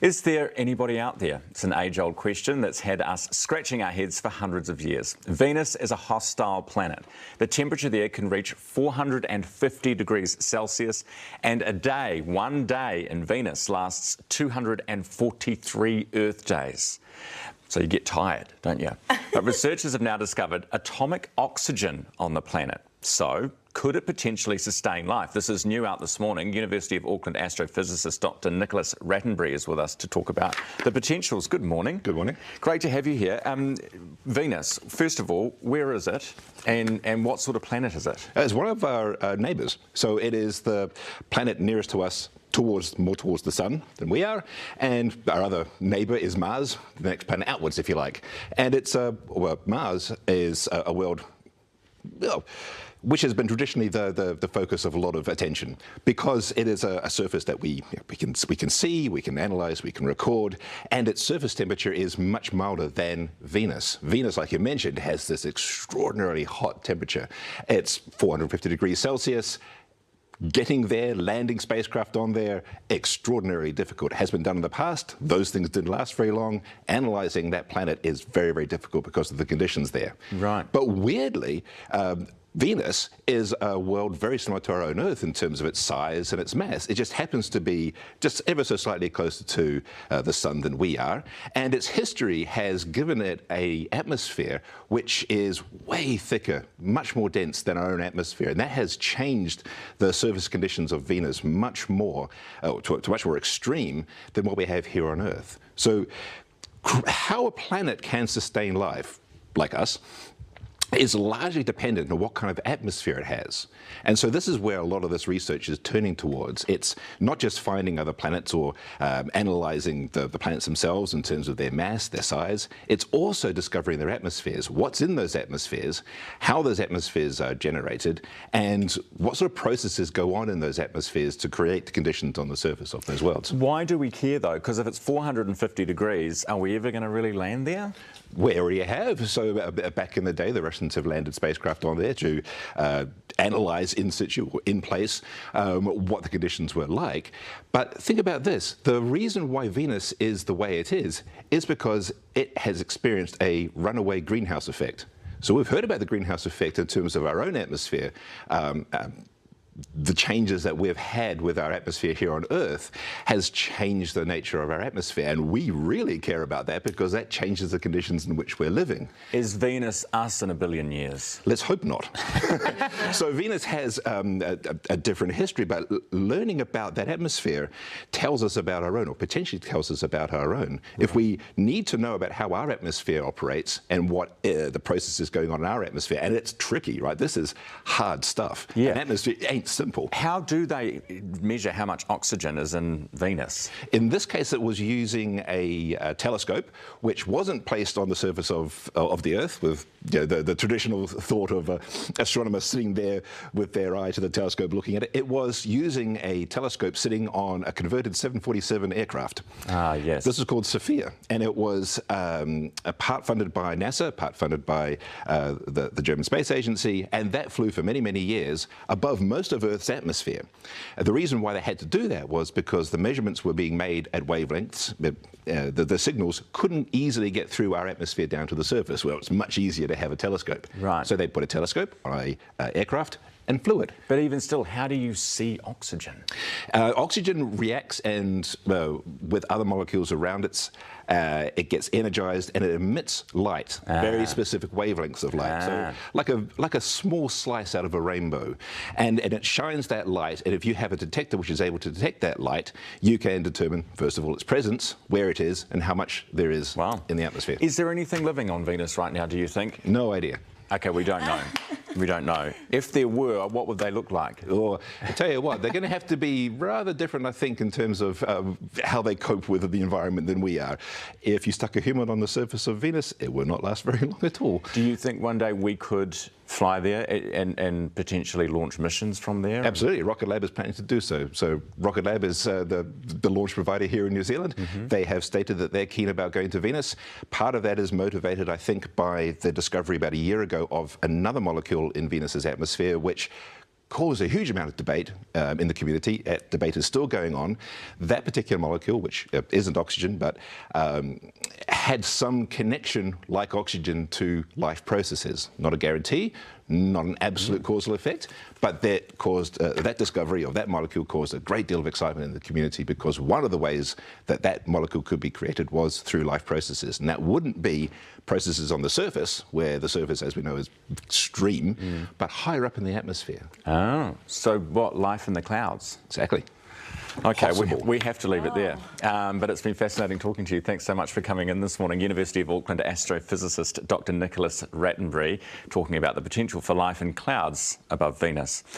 Is there anybody out there? It's an age-old question that's had us scratching our heads for hundreds of years. Venus is a hostile planet. The temperature there can reach 450 degrees Celsius, and one day in Venus lasts 243 Earth days. So you get tired, don't you? But researchers have now discovered atomic oxygen on the planet. So, could it potentially sustain life? This is new out this morning. University of Auckland astrophysicist Dr. Nicholas Rattenbury is with us to talk about the potentials. Good morning. Good morning. Great to have you here. Venus, first of all, where is it and what sort of planet is it? It's one of our neighbours. So it is the planet nearest to us, more towards the sun than we are, and our other neighbour is Mars, the next planet outwards, if you like. And it's Mars is a world, well, which has been traditionally the focus of a lot of attention, because it is a surface that we can see, we can analyse, we can record, and its surface temperature is much milder than Venus. Venus, like you mentioned, has this extraordinarily hot temperature. It's 450 degrees Celsius. Getting there, landing spacecraft on there, extraordinarily difficult. It has been done in the past. Those things didn't last very long. Analysing that planet is very, very difficult because of the conditions there. Right. But weirdly, Venus is a world very similar to our own Earth in terms of its size and its mass. It just happens to be just ever so slightly closer to the sun than we are. And its history has given it an atmosphere which is way thicker, much more dense than our own atmosphere. And that has changed the surface conditions of Venus much more, to much more extreme than what we have here on Earth. So how a planet can sustain life, like us, is largely dependent on what kind of atmosphere it has. And so this is where a lot of this research is turning towards. It's not just finding other planets or analysing the planets themselves in terms of their mass, their size. It's also discovering their atmospheres, what's in those atmospheres, how those atmospheres are generated, and what sort of processes go on in those atmospheres to create the conditions on the surface of those worlds. Why do we care, though? Because if it's 450 degrees, are we ever going to really land there? We already have. So back in the day, the Russians have landed spacecraft on there to analyse in situ, or in place, what the conditions were like. But think about this. The reason why Venus is the way it is because it has experienced a runaway greenhouse effect. So we've heard about the greenhouse effect in terms of our own atmosphere. The changes that we've had with our atmosphere here on Earth has changed the nature of our atmosphere, and we really care about that because that changes the conditions in which we're living. Is Venus us in a billion years? Let's hope not. So Venus has a different history, but learning about that atmosphere tells us about our own, or potentially tells us about our own. Right. If we need to know about how our atmosphere operates and what the process is going on in our atmosphere, and it's tricky, right? This is hard stuff. Yeah. An atmosphere ain't simple. How do they measure how much oxygen is in Venus? In this case, it was using a telescope, which wasn't placed on the surface of the Earth with the traditional thought of astronomers sitting there with their eye to the telescope looking at it. It was using a telescope sitting on a converted 747 aircraft. Ah, yes. This is called Sophia, and it was a part funded by NASA, part funded by the German Space Agency, and that flew for many, many years above most of Earth's atmosphere. The reason why they had to do that was because the measurements were being made at wavelengths. The signals couldn't easily get through our atmosphere down to the surface. Well, it's much easier to have a telescope. Right. So they put a telescope on an aircraft and flew it. But even still, how do you see oxygen? Oxygen reacts and with other molecules around it gets energized and it emits light, very specific wavelengths of light. So like a small slice out of a rainbow. And it shines that light, and if you have a detector which is able to detect that light, you can determine, first of all, its presence, where it is, and how much there is in the atmosphere. Is there anything living on Venus right now, do you think? No idea. Okay, we don't know. We don't know. If there were, what would they look like? Or, I tell you what, they're going to have to be rather different, I think, in terms of how they cope with the environment than we are. If you stuck a human on the surface of Venus, it would not last very long at all. Do you think one day we could fly there and potentially launch missions from there? Absolutely. Rocket Lab is planning to do so. So Rocket Lab is the launch provider here in New Zealand. Mm-hmm. They have stated that they're keen about going to Venus. Part of that is motivated, I think, by the discovery about a year ago of another molecule in Venus's atmosphere, which caused a huge amount of debate in the community. That debate is still going on. That particular molecule, which isn't oxygen, but had some connection like oxygen to life processes. Not a guarantee, not an absolute causal effect, but that caused that discovery of that molecule caused a great deal of excitement in the community, because one of the ways that that molecule could be created was through life processes. And that wouldn't be processes on the surface, where the surface, as we know, is extreme, but higher up in the atmosphere. Oh, so what, life in the clouds? Exactly. Okay, we have to leave it there. But it's been fascinating talking to you. Thanks so much for coming in this morning. University of Auckland astrophysicist Dr. Nicholas Rattenbury talking about the potential for life in clouds above Venus.